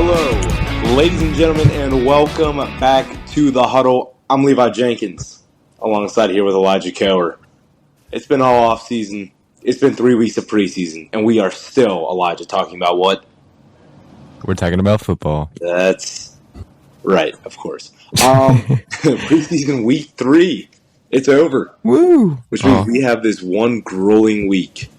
Hello, ladies and gentlemen, and welcome back to the Huddle. I'm Levi Jenkins, alongside here with Elijah Cower. It's been all off season. It's been 3 weeks of preseason, and we are still, Elijah, talking about what? We're talking about football. That's right, of course. Preseason week 3. It's over. Woo! Which means we have this one grueling week.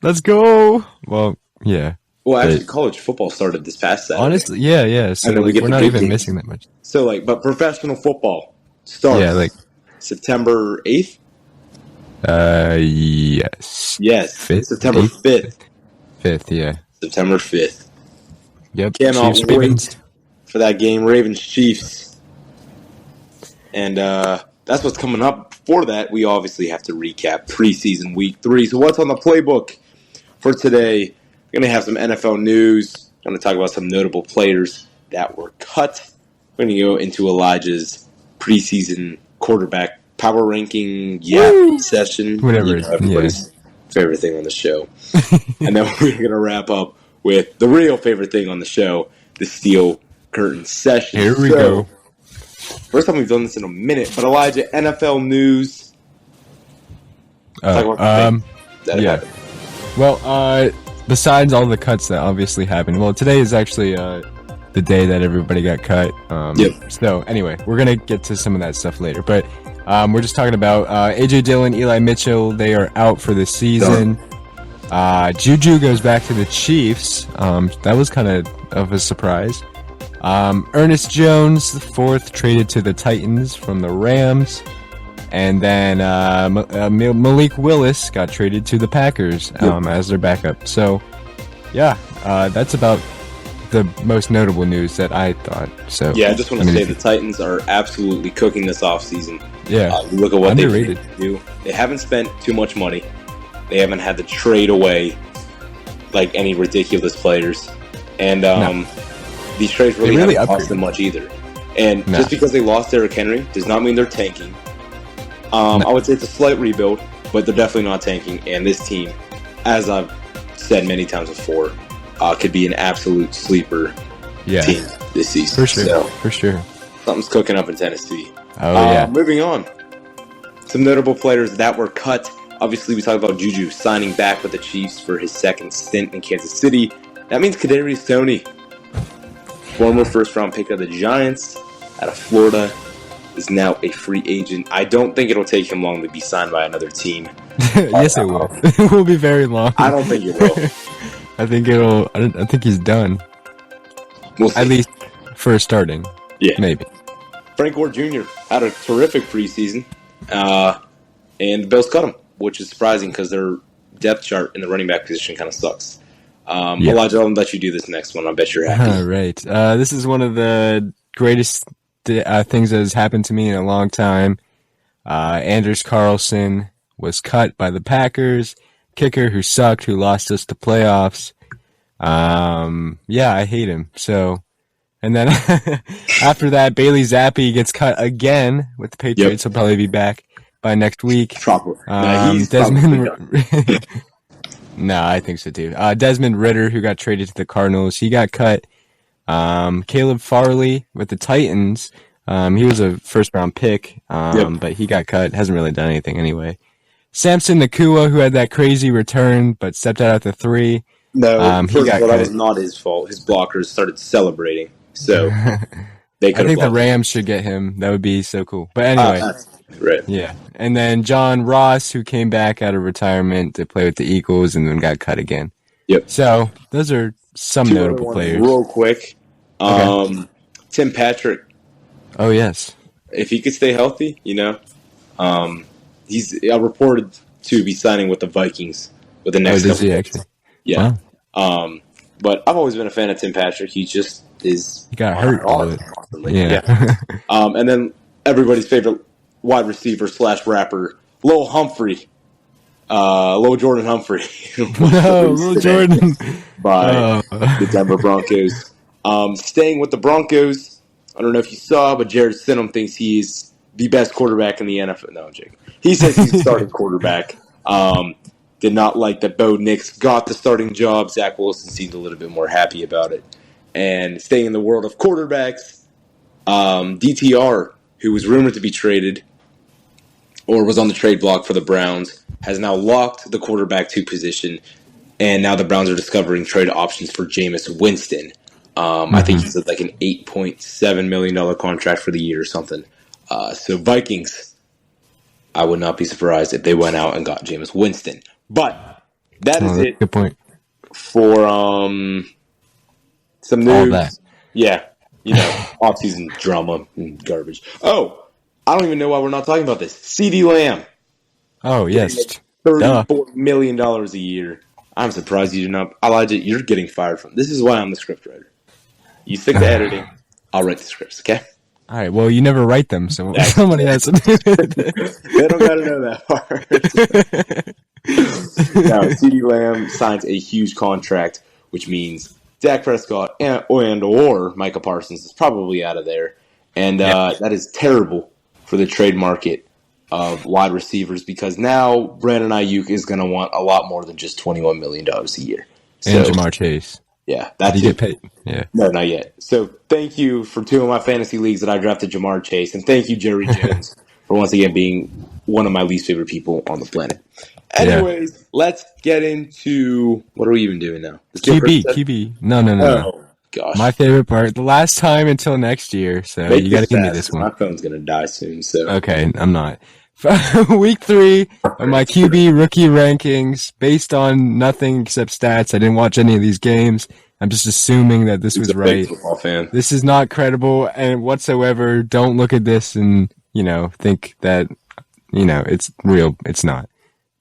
Let's go! Well, yeah. Well, actually, college football started this past Saturday. Honestly, yeah. So we're not even missing that much. So, but professional football starts September 8th? Yes. Yes, 5th? September 5th. 5th, yeah. September 5th. Yep. Cannot Chiefs, wait Ravens. for that game, Ravens-Chiefs. And that's what's coming up. Before that, we obviously have to recap preseason week 3. So what's on the playbook for today? We're going to have some NFL news. I'm going to talk about some notable players that were cut. We're going to go into Elijah's preseason quarterback power ranking session. Whatever. Everybody's favorite thing on the show. And then we're going to wrap up with the real favorite thing on the show, the Steel Curtain session. Here we go. First time we've done this in a minute, but Elijah, NFL news. Well, besides all the cuts that obviously happened, well, today is actually the day that everybody got cut. So anyway, we're going to get to some of that stuff later. But we're just talking about A.J. Dillon, Eli Mitchell. They are out for the season. Juju goes back to the Chiefs. That was kind of a surprise. Ernest Jones, the 4th, traded to the Titans from the Rams. And then Malik Willis got traded to the Packers as their backup. So, that's about the most notable news that I thought. So I just want to say the Titans are absolutely cooking this offseason. Yeah, look at what underrated. They do. They haven't spent too much money. They haven't had to trade away like any ridiculous players, and these trades really haven't cost them much either. And just because they lost Derrick Henry does not mean they're tanking. I would say it's a slight rebuild, but they're definitely not tanking. And this team, as I've said many times before, could be an absolute sleeper team this season. For sure. Something's cooking up in Tennessee. Oh, Moving on. Some notable players that were cut. Obviously, we talked about Juju signing back with the Chiefs for his second stint in Kansas City. That means Kadarius Toney, former first-round pick of the Giants out of Florida, is now a free agent. I don't think it'll take him long to be signed by another team. Yes, it will. It will be very long. I don't think it will. I think he's done. We'll see. At least for starting. Yeah. Maybe. Frank Gore Jr. had a terrific preseason, and the Bills cut him, which is surprising because their depth chart in the running back position kind of sucks. Elijah, I'll let you do this next one. I bet you're happy. All right. This is one of the greatest things that has happened to me in a long time. Anders Carlson was cut by the Packers. Kicker who sucked, who lost us the playoffs. I hate him. So, and then after that, Bailey Zappi gets cut again with the Patriots. He'll probably be back by next week. Desmond. No, I think so too. Desmond Ridder, who got traded to the Cardinals, he got cut. Caleb Farley with the Titans. He was a first-round pick, but he got cut. Hasn't really done anything anyway. Samson Nakua, who had that crazy return, but stepped out at the 3. No, that was not his fault. His blockers started celebrating, so they could. I think the Rams should get him. That would be so cool. But anyway, right. Yeah, and then John Ross, who came back out of retirement to play with the Eagles, and then got cut again. Yep. So those are some notable players. Real quick, Tim Patrick. Oh yes. If he could stay healthy, he's reported to be signing with the Vikings with the next. Does he actually? Yeah. Wow. But I've always been a fan of Tim Patrick. He just is. He got hurt all of it. Yeah. And then everybody's favorite wide receiver / rapper, Lil Jordan Humphrey. No, Lil Jordan. By the Denver Broncos. Staying with the Broncos, I don't know if you saw, but Jared Stidham thinks he's the best quarterback in the NFL. No, I'm joking. He says he's the starting quarterback. Did not like that Bo Nix got the starting job. Zach Wilson seemed a little bit more happy about it. And staying in the world of quarterbacks, DTR, who was rumored to be traded or was on the trade block for the Browns, has now locked the quarterback 2 position, and now the Browns are discovering trade options for Jameis Winston. I think he's like an $8.7 million contract for the year or something. So Vikings, I would not be surprised if they went out and got Jameis Winston. But that is it. Good point. For some news. All that. Yeah. Off-season drama and garbage. Oh, I don't even know why we're not talking about this. CeeDee Lamb. Oh, yes. $34 million a year. I'm surprised you did not. Elijah, you're getting fired from. This is why I'm the scriptwriter. You stick to editing. I'll write the scripts, okay? All right. Well, you never write them, so somebody has to do it. They don't got to know that part. Now, CeeDee Lamb signs a huge contract, which means Dak Prescott or Micah Parsons is probably out of there. And that is terrible for the trade market of wide receivers because now Brandon Ayuk is going to want a lot more than just $21 million a year. And Jamar Chase. Yeah, that's Did he get paid? Yeah. No, not yet. So thank you for 2 of my fantasy leagues that I drafted Jamar Chase, and thank you, Jerry Jones, for once again being one of my least favorite people on the planet. Anyways, let's get into what are we even doing now? QB. No. Oh, gosh. My favorite part. The last time until next year, so you got to give me this one. My phone's going to die soon, so. Okay, I'm not. Week 3 of my QB rookie rankings based on nothing except stats. I didn't watch any of these games. I'm just assuming that this was right. Big football fan. This is not credible and whatsoever. Don't look at this and, think that, it's real. It's not.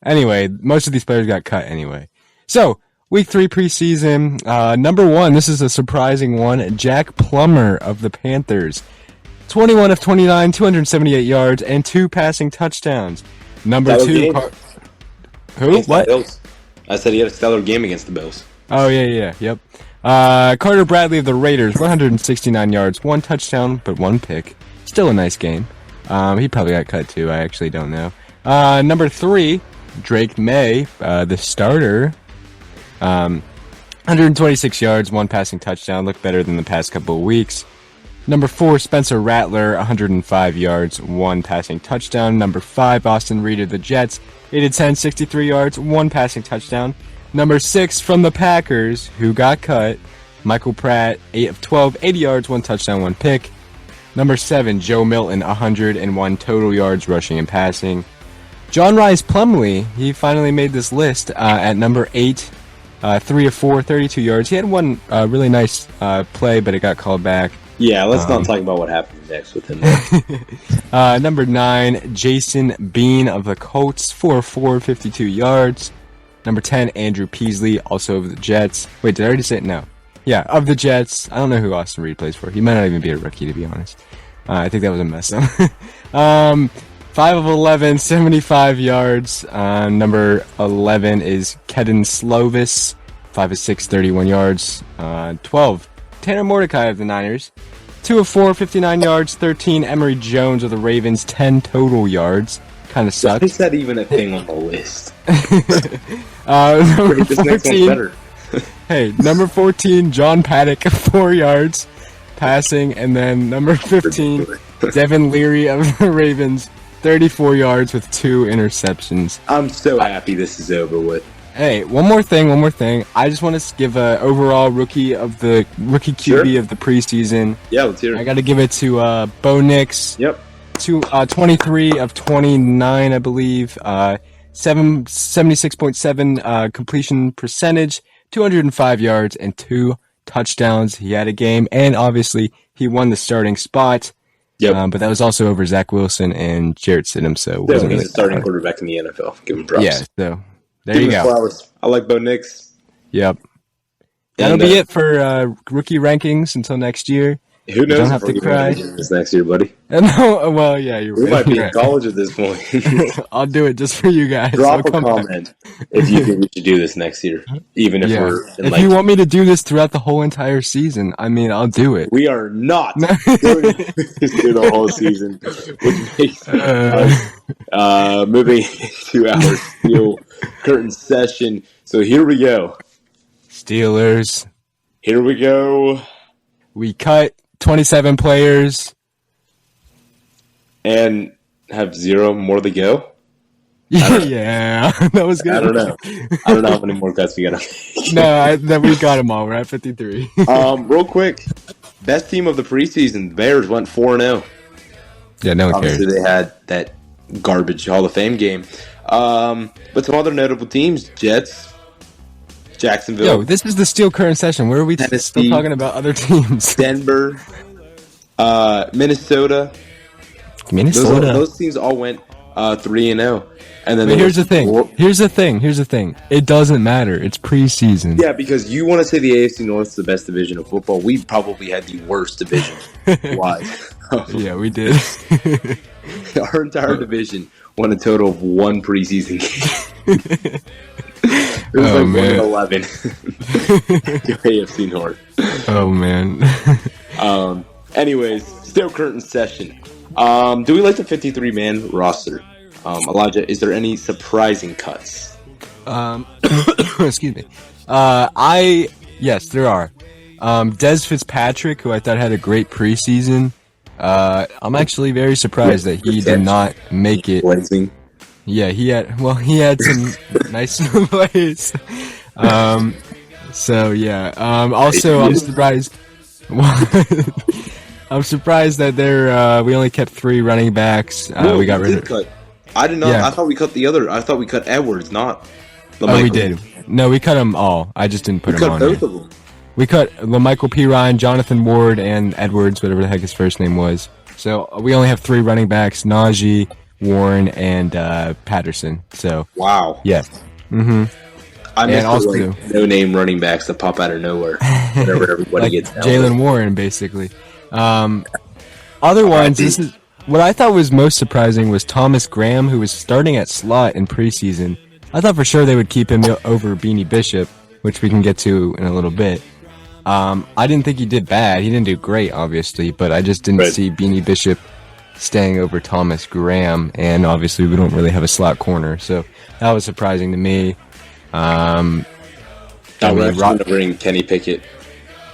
Anyway, most of these players got cut anyway. So, week 3 preseason, number 1, this is a surprising one, Jack Plummer of the Panthers. 21 of 29, 278 yards, and 2 passing touchdowns. Number 2... Who? What? Bills. I said he had a stellar game against the Bills. Oh, yeah, yep. Carter Bradley of the Raiders, 169 yards, 1 touchdown, but 1 pick. Still a nice game. He probably got cut too, I actually don't know. Number 3, Drake May, the starter. 126 yards, 1 passing touchdown, looked better than the past couple of weeks. Number 4, Spencer Rattler, 105 yards, 1 passing touchdown. Number 5, Austin Reed of the Jets, 8 of 10, 63 yards, 1 passing touchdown. Number 6, from the Packers, who got cut, Michael Pratt, 8 of 12, 80 yards, 1 touchdown, 1 pick. Number 7, Joe Milton, 101 total yards, rushing and passing. John Rhys Plumlee, he finally made this list at number 8, 3 of 4, 32 yards. He had one really nice play, but it got called back. Yeah, let's not talk about what happened next with him. Number 9, Jason Bean of the Colts, 4 of 4, 52 yards. Number 10, Andrew Peasley, also of the Jets. Wait, did I already say it? No. Yeah, of the Jets. I don't know who Austin Reed plays for. He might not even be a rookie, to be honest. I think that was a mess up. 5 of 11, 75 yards. Number 11 is Kedon Slovis, 5 of 6, 31 yards. 12, Tanner Mordecai of the Niners, 2 of 4, 59 yards. 13, Emory Jones of the Ravens, 10 total yards. Kind of sucks. Is that even a thing on the list? Number 14. Hey, number 14, John Paddock, 4 yards passing, and then number 15, Devin Leary of the Ravens, 34 yards with 2 interceptions. I'm so happy this is over with. Hey, one more thing. I just want to give a overall rookie QB of the preseason. Yeah, let's hear it. I got to give it to Bo Nix. Yep. 23 of 29, I believe. 76.7 completion percentage, 205 yards, and 2 touchdowns. He had a game, and obviously he won the starting spot. Yep. But that was also over Zach Wilson and Jarrett Stidham, so he's a starting quarterback in the NFL. Give him props. Yeah, so there you go. Flowers. I like Bo Nix. Yep. That'll be it for rookie rankings until next year. Who knows? Don't have to cry this next year, buddy. No, well, yeah, you're right. We might be in college at this point. I'll do it just for you guys. Drop a comment if you think we should do this next year, even if we're. If you want me to do this throughout the whole entire season, I mean, I'll do it. We are not doing this through the whole season, which makes moving to our steel curtain session. So here we go. Steelers. Here we go. we cut 27 players. And have 0 more to go? Yeah, that was good. I don't know how many more cuts we got. No, we got them all. We're at 53. Real quick, best team of the preseason, the Bears went 4-0. Yeah, no one cares. Obviously, they had that garbage Hall of Fame game. But some other notable teams, Jets, Jacksonville. Yo, this is the Steel Curtain session. Where are we still talking about other teams? Denver, Minnesota. Those teams all went 3-0. And then here's the thing. It doesn't matter. It's preseason. Yeah, because you want to say the AFC North is the best division of football. We probably had the worst division. Why? Yeah, we did. Our entire division won a total of 1 preseason game. It was like man. 1-11 to AFC North. Oh, man. Anyways, Steel Curtain session. Do we like the 53-man roster? Elijah, is there any surprising cuts? Excuse me. Yes, there are. Des Fitzpatrick, who I thought had a great preseason. I'm actually very surprised that he did not make it. Blazing. Yeah, he had some nice plays. So yeah. Also, I'm surprised. I'm surprised that we only kept 3 running backs. We got rid of. I didn't know. Yeah. I thought we cut the other. I thought we cut Edwards, not. Oh, we did. No, we cut them all. I just didn't put them on. Both of them. We cut LaMichael Pirine, Jonathan Ward, and Edwards, whatever the heck his first name was. So we only have 3 running backs: Najee, Warren, and Patterson. So wow. Yeah. Mm-hmm. I missed also no-name running backs that pop out of nowhere. Whenever everybody gets down. Jalen Warren, basically. Otherwise, this is. What I thought was most surprising was Thomas Graham, who was starting at slot in preseason. I thought for sure they would keep him over Beanie Bishop, which we can get to in a little bit. I didn't think he did bad. He didn't do great, obviously, but I just didn't see Beanie Bishop staying over Thomas Graham, and obviously we don't really have a slot corner, so that was surprising to me. We're actually going to bring Kenny Pickett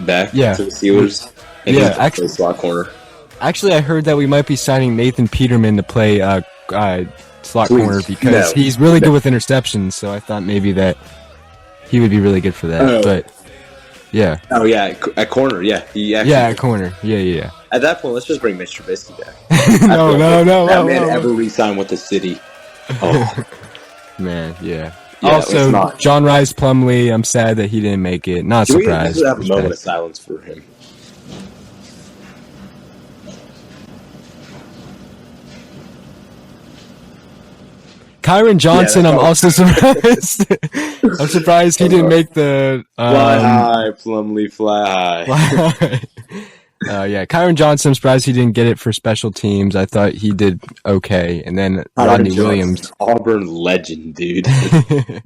back to the Steelers, and he's actually slot corner. Actually, I heard that we might be signing Nathan Peterman to play slot corner because he's really good with interceptions. So I thought maybe that he would be really good for that. But yeah. Oh yeah, at corner. Yeah, at corner. Yeah. At that point, let's just bring Mitch Trubisky back. No. That man ever re-signed with the city. Oh man, yeah. Also, John Rice Plumlee. I'm sad that he didn't make it. Not surprised. We have a moment of silence for him. Kyron Johnson, I'm also surprised. I'm surprised he didn't make the... fly high, Plumlee, fly high. Yeah, Kyron Johnson, I'm surprised he didn't get it for special teams. I thought he did okay. And then Rodney Williams. Auburn legend, dude. And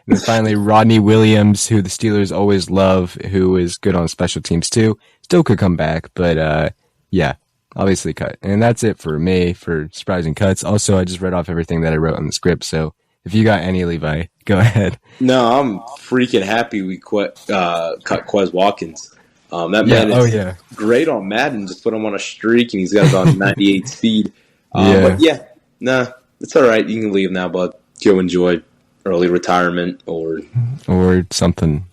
then finally, Rodney Williams, who the Steelers always love, who is good on special teams too. Still could come back, but yeah. Obviously cut. And that's it for me for surprising cuts. Also, I just read off everything that I wrote on the script. So if you got any, Levi, go ahead. No, I'm freaking happy we cut Quez Watkins. That man is great on Madden. Just put him on a streak, and he's got on 98 speed. But it's all right. You can leave now, bud. Go enjoy early retirement or something.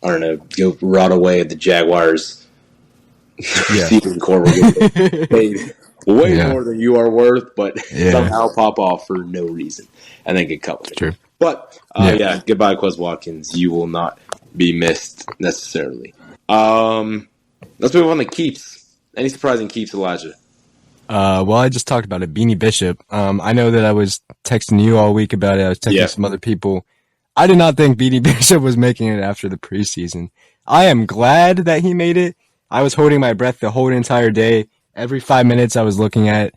I don't know. Go rot away at the Jaguars. Receiving core will get paid way more than you are worth, but somehow pop off for no reason and then get cut with it. True. But goodbye, Quez Watkins. You will not be missed necessarily. Let's move on to keeps. Any surprising keeps, Elijah? Well, I just talked about it. Beanie Bishop. I know that I was texting you all week about it. I was texting some other people. I did not think Beanie Bishop was making it after the preseason. I am glad that he made it. I was holding my breath the whole entire day. Every 5 minutes I was looking at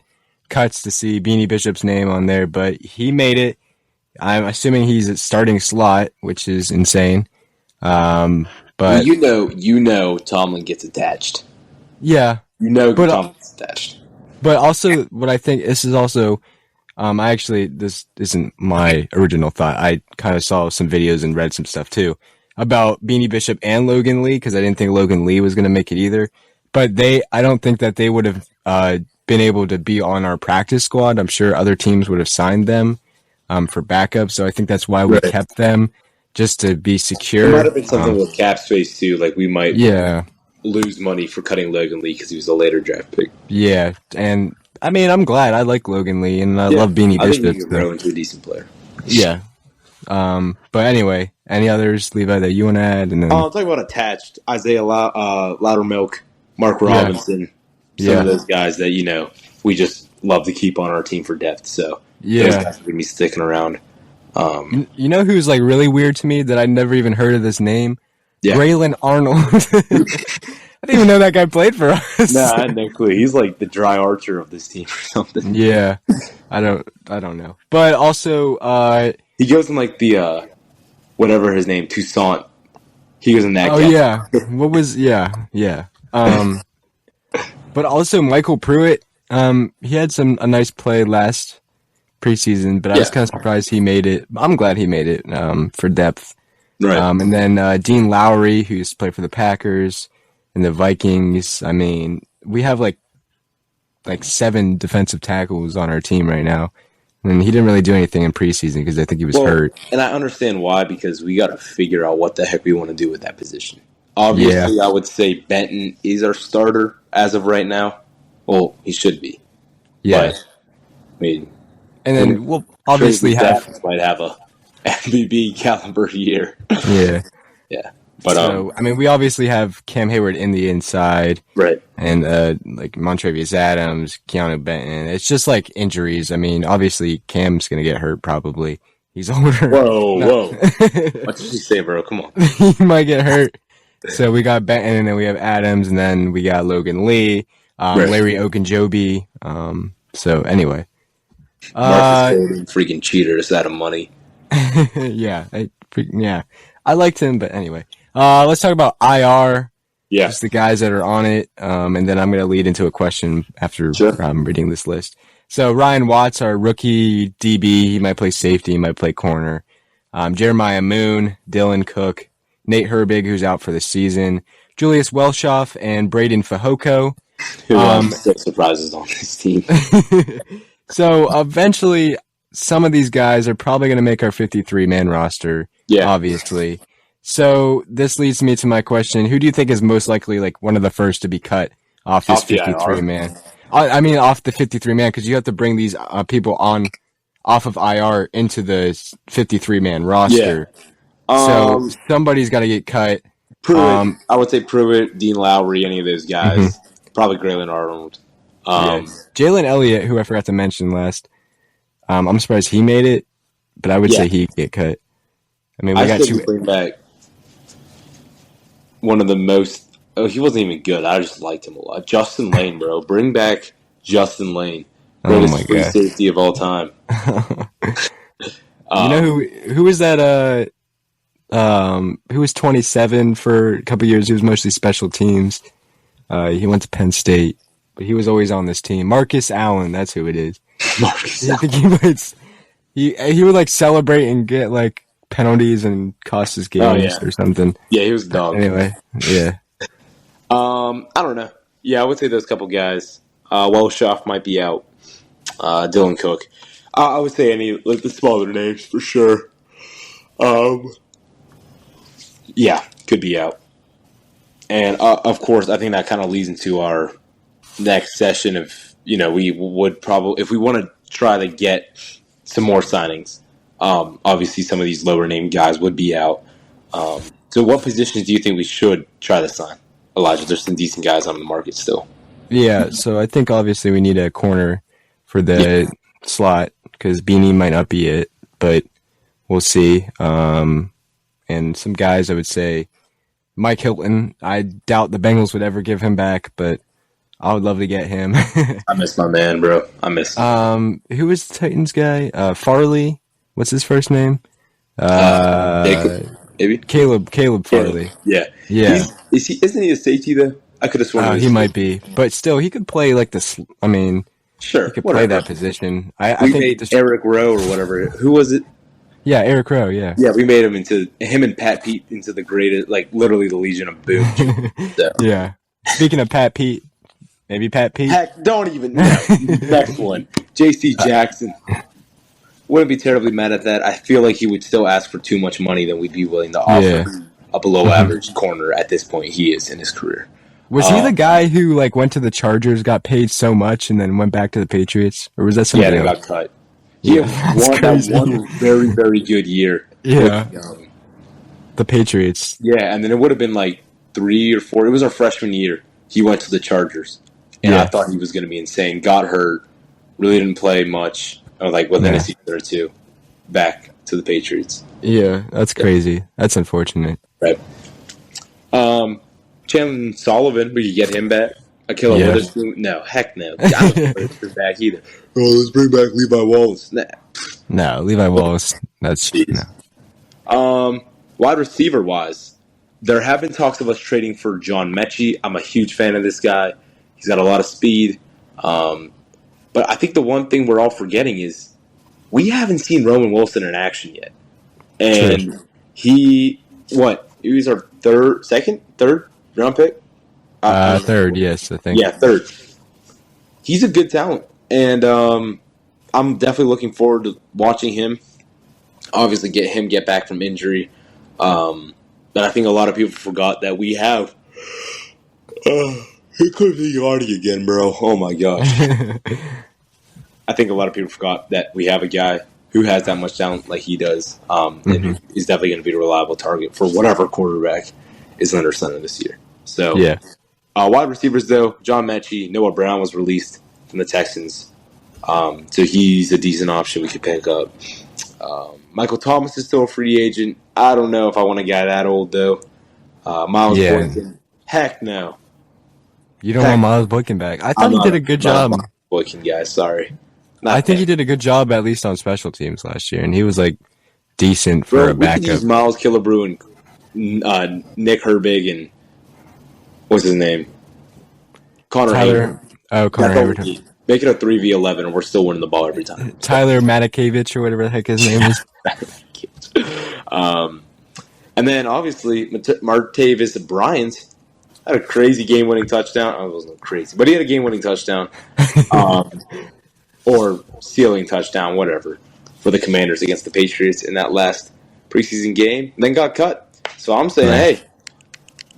cuts to see Beanie Bishop's name on there, but he made it. I'm assuming he's at starting slot, which is insane. But you know Tomlin gets attached. Yeah. Tomlin gets attached. But also what I think this is also this isn't my original thought. I kind of saw some videos and read some stuff too about Beanie Bishop and Logan Lee, because I didn't think Logan Lee was going to make it either. but I don't think that they would have been able to be on our practice squad. I'm sure other teams would have signed them for backup. So I think that's why we kept them, just to be secure. It might have been something with cap space too. Like we might lose money for cutting Logan Lee because he was a later draft pick. Yeah, and I mean, I'm glad. I like Logan Lee, and I love Beanie Bishop. I think he could grow into a decent player. Yeah. But anyway, any others, Levi, that you want to add? And then I'll talk about attached. Isaiah Loudermilk, Mark Robinson, some of those guys that, we just love to keep on our team for depth. So those guys are going to be sticking around. You know who's like really weird to me that I never even heard of this name? Yeah. Braylon Arnold. I didn't even know that guy played for us. No, I had no clue. He's like the dry archer of this team or something. Yeah. I don't know. But also he goes in like the whatever his name, Toussaint. He goes in that Oh yeah. What was yeah. But also Michael Pruitt, he had a nice play last preseason, but I was kind of surprised he made it. I'm glad he made it for depth. Right. And then Dean Lowry, who used to play for the Packers and the Vikings. I mean, we have like 7 defensive tackles on our team right now. And he didn't really do anything in preseason because I think he was hurt. And I understand why, because we got to figure out what the heck we want to do with that position. Obviously, I would say Benton is our starter as of right now. Well, he should be. Yeah. But, I mean, and then we'll obviously might have a MVP caliber year. Yeah. Yeah. But I mean, we obviously have Cam Hayward in the inside, right? And like Montravius Adams, Keanu Benton. It's just like injuries. I mean, obviously Cam's gonna get hurt probably. He's older. Whoa! What did you say, bro? Come on. He might get hurt. So we got Benton, and then we have Adams, and then we got Logan Lee, Larry Ogunjobi. So anyway, Marcus freaking cheaters out of money. Yeah. I liked him, but anyway. Let's talk about IR. Yeah. Just the guys that are on it. And then I'm going to lead into a question after reading this list. So Ryan Watts, our rookie DB, he might play safety, he might play corner. Jeremiah Moon, Dylan Cook, Nate Herbig, who's out for the season, Julius Welshoff, and Braden Fehoko. Who still surprises on this team. So eventually, some of these guys are probably going to make our 53-man roster. Yeah. Obviously. So this leads me to my question. Who do you think is most likely like one of the first to be cut off this 53-man? I mean, off the 53-man, because you have to bring these people off of IR into the 53-man roster. Yeah. So somebody's got to get cut. Pruitt. I would say Pruitt, Dean Lowry, any of those guys. Probably Braylon Arnold. Jalen Elliott, who I forgot to mention last. I'm surprised he made it, but I would say he'd get cut. I mean, we got to bring back one of the most. Oh, he wasn't even good. I just liked him a lot. Justin Lane, bro. Bring back Justin Lane. Greatest free safety of all time. You know who was that? Who was 27 for a couple years? He was mostly special teams. He went to Penn State, but he was always on this team. Marcus Allen, that's who it is. Marcus I think he would like celebrate and get like penalties and cost his games or something. Yeah, he was a dog. Anyway, yeah. I don't know. Yeah, I would say those couple guys. Welshoff might be out. Dylan Cook. I would say any like the smaller names for sure. Yeah, could be out. And of course, I think that kind of leads into our next session of we would probably, if we want to try to get some more signings. Obviously, some of these lower name guys would be out. So what positions do you think we should try to sign? Elijah, there's some decent guys on the market still. Yeah, so I think obviously we need a corner for the slot because Beanie might not be it, but we'll see. And some guys I would say Mike Hilton. I doubt the Bengals would ever give him back, but I would love to get him. I miss my man, bro. I miss him. Who was the Titans guy? Farley. What's his first name? Jacob, maybe? Caleb Farley. Yeah. Isn't he a safety though? I could have sworn he might be. But still, he could play like this. I mean, sure. He could play that position. I think made Eric Rowe or whatever. Who was it? Yeah, Eric Rowe, yeah. Yeah, we made him and Pat Pete into the greatest, like literally the Legion of Boom. So. Yeah. Speaking of Pat Pete, maybe Pat Pete. Heck, don't even know. Next one, J.C. Jackson. Wouldn't be terribly mad at that. I feel like he would still ask for too much money than we'd be willing to offer a below-average corner at this point he is in his career. Was he the guy who like went to the Chargers, got paid so much, and then went back to the Patriots, or was that somebody else? Yeah, got cut. He had one very, very good year. Yeah, with, the Patriots. Yeah, and then it would have been like 3 or 4. It was our freshman year. He went to the Chargers, and I thought he was going to be insane. Got hurt, really didn't play much. Like within a season or two, back to the Patriots. Yeah, that's crazy. That's unfortunate. Right. Chandler Sullivan, we could get him back. Akilla Witherspoon, no, heck no. I don't bring back either. Oh, let's bring back Levi Wallace. Nah. No, Levi Wallace. That's no. Wide receiver wise, there have been talks of us trading for John Mechie. I'm a huge fan of this guy. He's got a lot of speed. But I think the one thing we're all forgetting is we haven't seen Roman Wilson in action yet. And he was our third round pick? Third, yes, I think. Yeah, third. He's a good talent. And I'm definitely looking forward to watching him. Obviously, get back from injury. But I think a lot of people forgot that we have... He could be Yardy again, bro. Oh, my gosh. I think a lot of people forgot that we have a guy who has that much talent like he does. And he's definitely going to be a reliable target for whatever quarterback is under center this year. So, wide receivers, though, John Mechie, Noah Brown was released from the Texans. So he's a decent option we could pick up. Michael Thomas is still a free agent. I don't know if I want a guy that old, though. Miles Boykin, heck no. You don't want Miles Boykin back. I thought he did a good job. Boykin guy, sorry. I think he did a good job, at least on special teams last year, and he was like decent for a backup. We could use Miles Killebrew and Nick Herbig and what's his name? Connor Hayward. Oh, Connor Hayward. Make it a 3v11, and we're still winning the ball every time. Tyler Matakevich, or whatever the heck his name is. And then obviously Martavis Bryant had a crazy game-winning touchdown. Oh, it wasn't crazy, but he had a game-winning touchdown. Or ceiling touchdown, whatever, for the Commanders against the Patriots in that last preseason game, then got cut. So I'm saying, hey,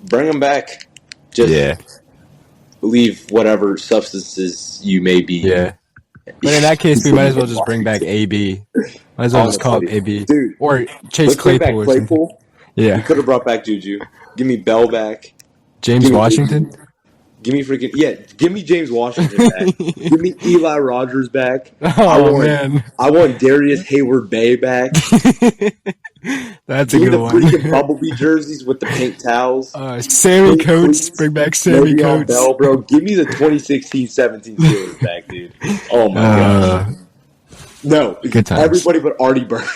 bring him back. Just leave whatever substances you may be. Yeah. But in that case, we might as well just bring back AB. Might as well just call it AB. Dude, or Chase Claypool. Claypool. Yeah. You could have brought back Juju. Give me Bell back. James Washington? Give me give me James Washington back. Give me Eli Rogers back. Man. I want Darius Hayward-Bay back. That's a good one. Give me the freaking Bumblebee jerseys with the pink towels. Sammy Coates. Bring back Sammy Coates. Bell, bro. Give me the 2016-17 Steelers back, dude. Oh, my gosh. No, good times. Everybody but Artie Burns.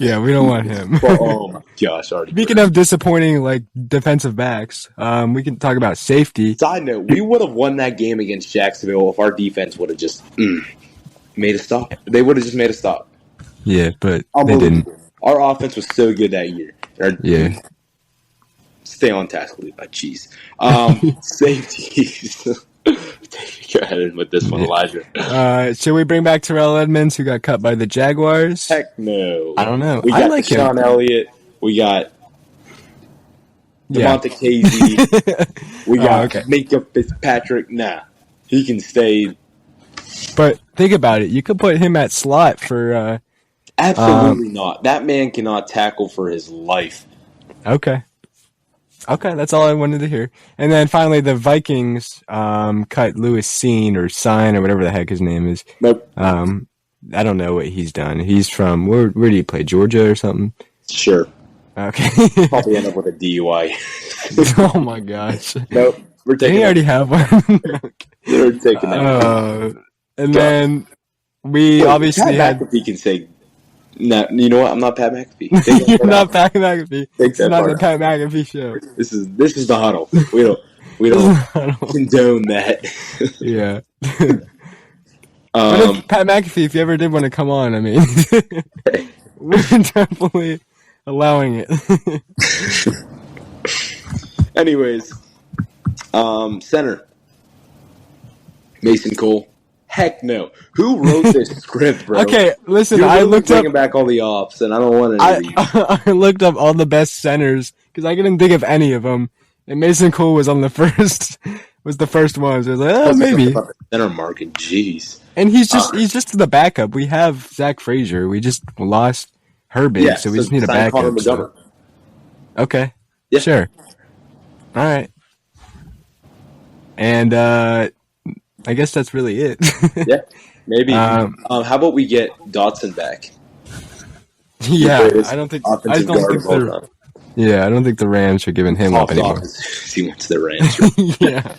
Yeah, we don't want him. Oh my gosh, Artie. Speaking of disappointing like defensive backs, we can talk about safety. Side note: we would have won that game against Jacksonville if our defense would have just made a stop. They would have just made a stop. Yeah, but they didn't. Our offense was so good that year. Stay on task, Levi. Jeez. Safeties. Go ahead with this one, Elijah. Should we bring back Terrell Edmonds, who got cut by the Jaguars? Heck no. I don't know. We got Sean Elliott. We got Devontae Casey. We got Minka Fitzpatrick. Nah, he can stay. But think about it. You could put him at slot for... Absolutely not. That man cannot tackle for his life. Okay, that's all I wanted to hear. And then finally, the Vikings cut Lewis Cine or Sign or whatever the heck his name is. Nope. I don't know what he's done. He's from where do you play? Georgia or something? Sure. Okay. Probably end up with a DUI. Oh my gosh. Nope. We're taking. Did he already have one? We're taking that. And then we obviously Pat McAfee can say. No, you know what? I'm not Pat McAfee. You're not Pat McAfee. It's not the Pat McAfee show. This is the huddle. We don't condone that. Yeah. But if Pat McAfee, if you ever did want to come on, I mean, we're definitely allowing it. Anyways, center Mason Cole. Heck no. Who wrote this script, bro? Okay, listen, You're I looked up bringing back all the ops, and I don't want any of these. I looked up all the best centers because I couldn't think of any of them, and Mason Cole was on the first one. So I was like, maybe Center market, jeez. And he's just the backup. We have Zach Frazier. We just lost Herbig, so we just need a backup. So. Okay. Yeah. Sure. All right. And I guess that's really it. Yeah. Maybe. How about we get Dotson back? Yeah, I don't think the Rams are giving him up anymore. He wants the Rams. Yeah.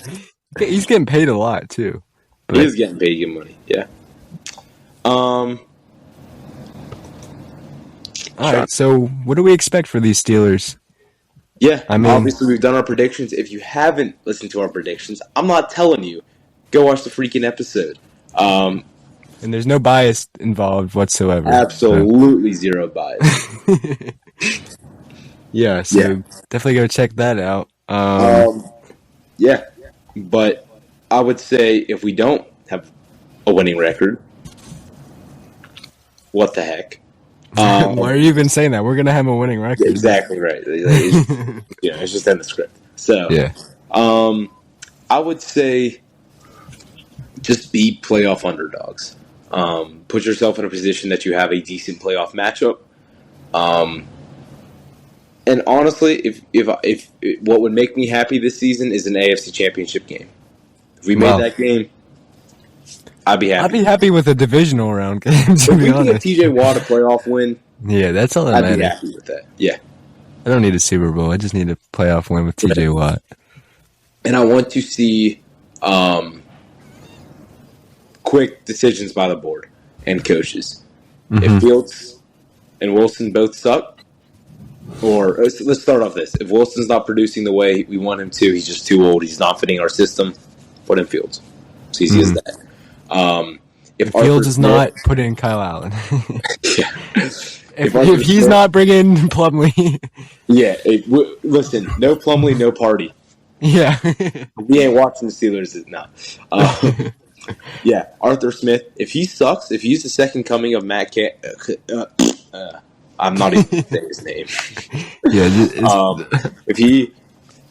He's getting paid a lot too. But he is getting paid good money. Yeah. All right. So, what do we expect for these Steelers? Yeah. I mean, obviously, we've done our predictions. If you haven't listened to our predictions, I'm not telling you. Go watch the freaking episode. And there's no bias involved whatsoever. Absolutely zero bias. Yeah. So definitely go check that out. Yeah. But I would say if we don't have a winning record, what the heck? Why are you even saying that? We're going to have a winning record. Exactly right. It's just in the script. So, I would say just be playoff underdogs. Put yourself in a position that you have a decent playoff matchup. And honestly, if what would make me happy this season is an AFC Championship game. If we made that game, I'd be happy. I'd be happy with a divisional round game, to be honest. If we can get TJ Watt a playoff win, that's all that matters. I'd be happy with that. Yeah. I don't need a Super Bowl. I just need a playoff win with TJ Watt. And I want to see quick decisions by the board and coaches. Mm-hmm. If Fields and Wilson both suck, or let's start off this. If Wilson's not producing the way we want him to, he's just too old, he's not fitting our system, put in Fields. It's easy as that. If Fields is not, put in Kyle Allen. If he's not bringing Plumlee. Listen, no Plumlee, no party. Yeah. We ain't watching the Steelers. Arthur Smith, if he sucks, if he's the second coming of Matt I'm not even saying his name. If he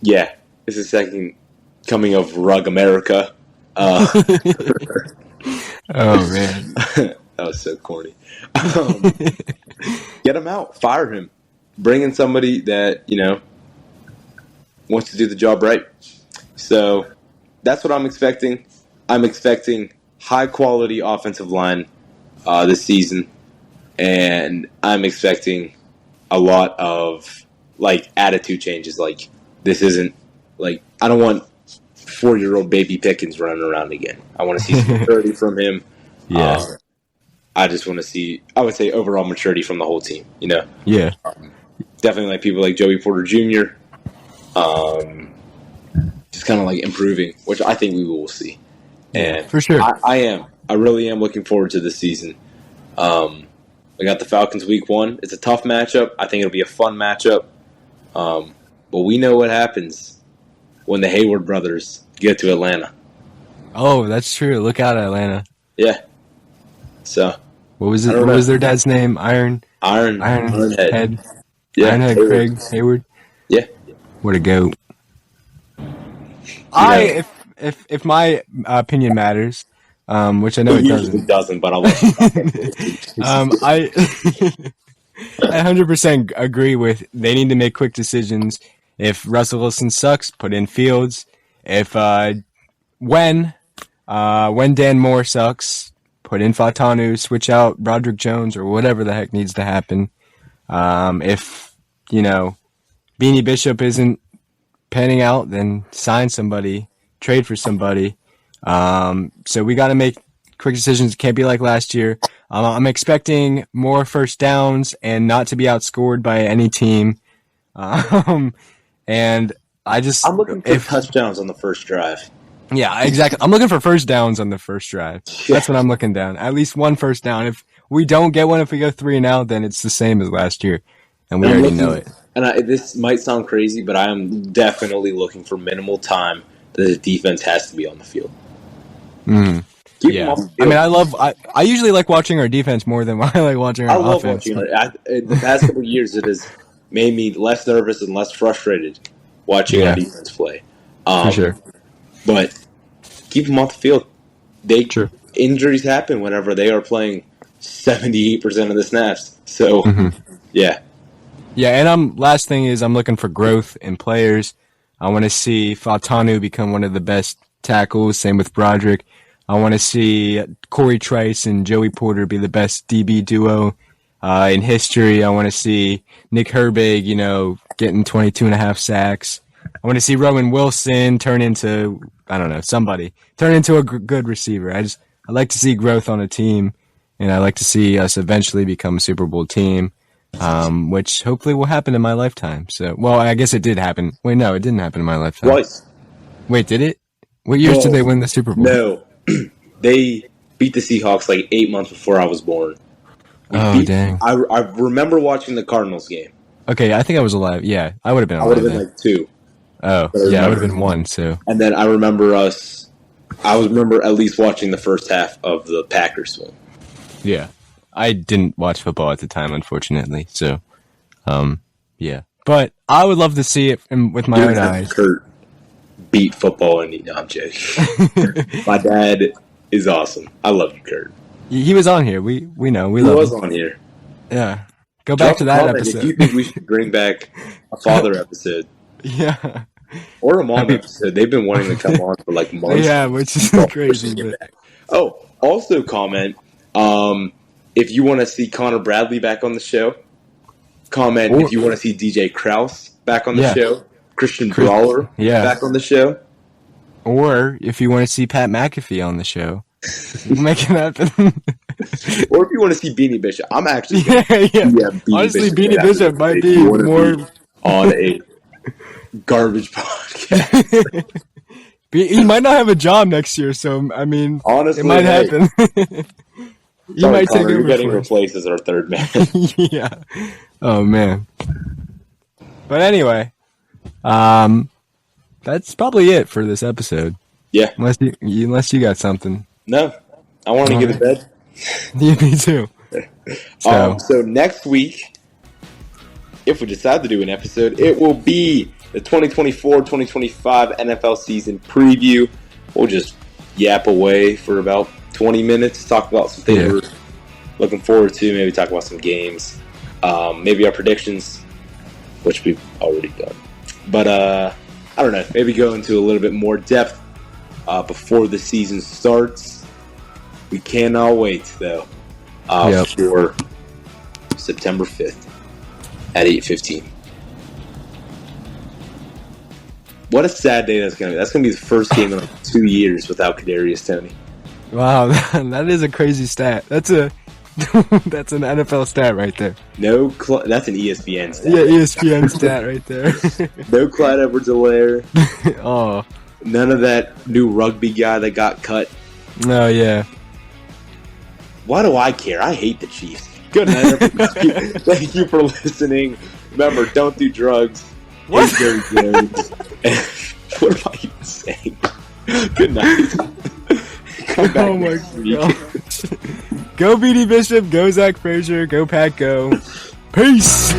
is the second coming of Rug America. Oh man, that was so corny. Get him out, fire him, bring in somebody that wants to do the job right. So that's what I'm expecting. I'm expecting high quality offensive line this season, and I'm expecting a lot of attitude changes. This isn't I don't want 4-year-old baby Pickens running around again. I want to see some maturity from him. Yeah. I just want to see, I would say, overall maturity from the whole team. Yeah. Definitely people like Joey Porter Jr. Just kind of improving, which I think we will see. And for sure, I really am looking forward to this season. We got the Falcons week 1. It's a tough matchup. I think it'll be a fun matchup. But we know what happens when the Hayward brothers get to Atlanta. Oh, that's true. Look out, Atlanta. Yeah. So what was it? What was their dad's name? Ironhead. Yeah. Ironhead Craig Hayward. Yeah. What a goat. If my opinion matters, which I know it doesn't. It doesn't, but I'll let you I 100% agree with they need to make quick decisions. If Russell Wilson sucks, put in Fields. If when Dan Moore sucks, put in Fatanu, switch out Broderick Jones or whatever the heck needs to happen. If Beanie Bishop isn't panning out, then sign somebody, trade for somebody. So we got to make quick decisions. It can't be like last year. I'm expecting more first downs and not to be outscored by any team. And I'm looking for touchdowns on the first drive. Yeah, exactly. I'm looking for first downs on the first drive. That's what I'm looking down. At least one first down. If we don't get one, if we go 3-and-out, then it's the same as last year, and we already know it. and this might sound crazy, but I am definitely looking for minimal time that the defense has to be on the field. Keep them off the field. I mean, I usually like watching our defense more than I like watching our offense. I love watching it. The past couple of years, it has made me less nervous and less frustrated watching our defense play. For sure. But keep them off the field. Injuries happen whenever they are playing 78% of the snaps. So, yeah. Yeah, and last thing is I'm looking for growth in players. I want to see Fautanu become one of the best tackles, same with Broderick. I want to see Corey Trice and Joey Porter be the best DB duo in history. I want to see Nick Herbig, getting 22.5 sacks. I want to see Rowan Wilson turn into, somebody. Turn into a good receiver. I like to see growth on a team, and I like to see us eventually become a Super Bowl team, which hopefully will happen in my lifetime. So, well, I guess it did happen. Wait, no, it didn't happen in my lifetime. Twice. Wait, did it? What years did they win the Super Bowl? No. They beat the Seahawks like 8 months before I was born. Dang. I remember watching the Cardinals game. Okay, I think I was alive. Yeah, I would have been alive. I would have been like 2. Oh, yeah, I would have been 1, so. And then I remember at least watching the first half of the Packers one. Yeah. I didn't watch football at the time, unfortunately, so, yeah. But I would love to see it with my own eyes. Kurt beat football and I'm joking. My dad is awesome. I love you, Kurt. He was on here. We know. We love him. He was on here. Yeah. Go back to that episode. If you think we should bring back a father episode. Yeah. Or a mom episode. They've been wanting to come on for like months. Yeah, which is crazy. Oh, also comment, if you want to see Connor Bradley back on the show. Comment if you want to see DJ Krause back on the show. Christian Brawler back on the show. Or if you want to see Pat McAfee on the show. Make it happen. Or if you want to see Beanie Bishop. I'm actually honestly, Beanie Bishop might be more on a garbage podcast. He might not have a job next year, so I mean, honestly, it might happen. He might take over. You're getting replaced as our third man. Yeah. Oh man. But anyway, that's probably it for this episode. Yeah. Unless you got something. No, I want to get to bed. Yeah, me too. So next week, if we decide to do an episode, it will be the 2024-2025 NFL season preview. We'll just yap away for about 20 minutes, talk about some things we're looking forward to, maybe talk about some games, maybe our predictions, which we've already done. But I don't know, maybe go into a little bit more depth before the season starts. We cannot wait, though, for September 5th at 8:15. What a sad day that's going to be. That's going to be the first game in like 2 years without Kadarius Toney. Wow, that is a crazy stat. That's an NFL stat right there. That's an ESPN stat. Yeah, ESPN stat right there. No Clyde Edwards-Helaire. Oh. None of that new rugby guy that got cut. Oh, yeah. Why do I care? I hate the Chiefs. Good night, everybody. Thank you for listening. Remember, don't do drugs. What? What am I even saying? Good night. Oh my god. Go Beanie Bishop, go Zach Frazier, go Pat, go. Peace.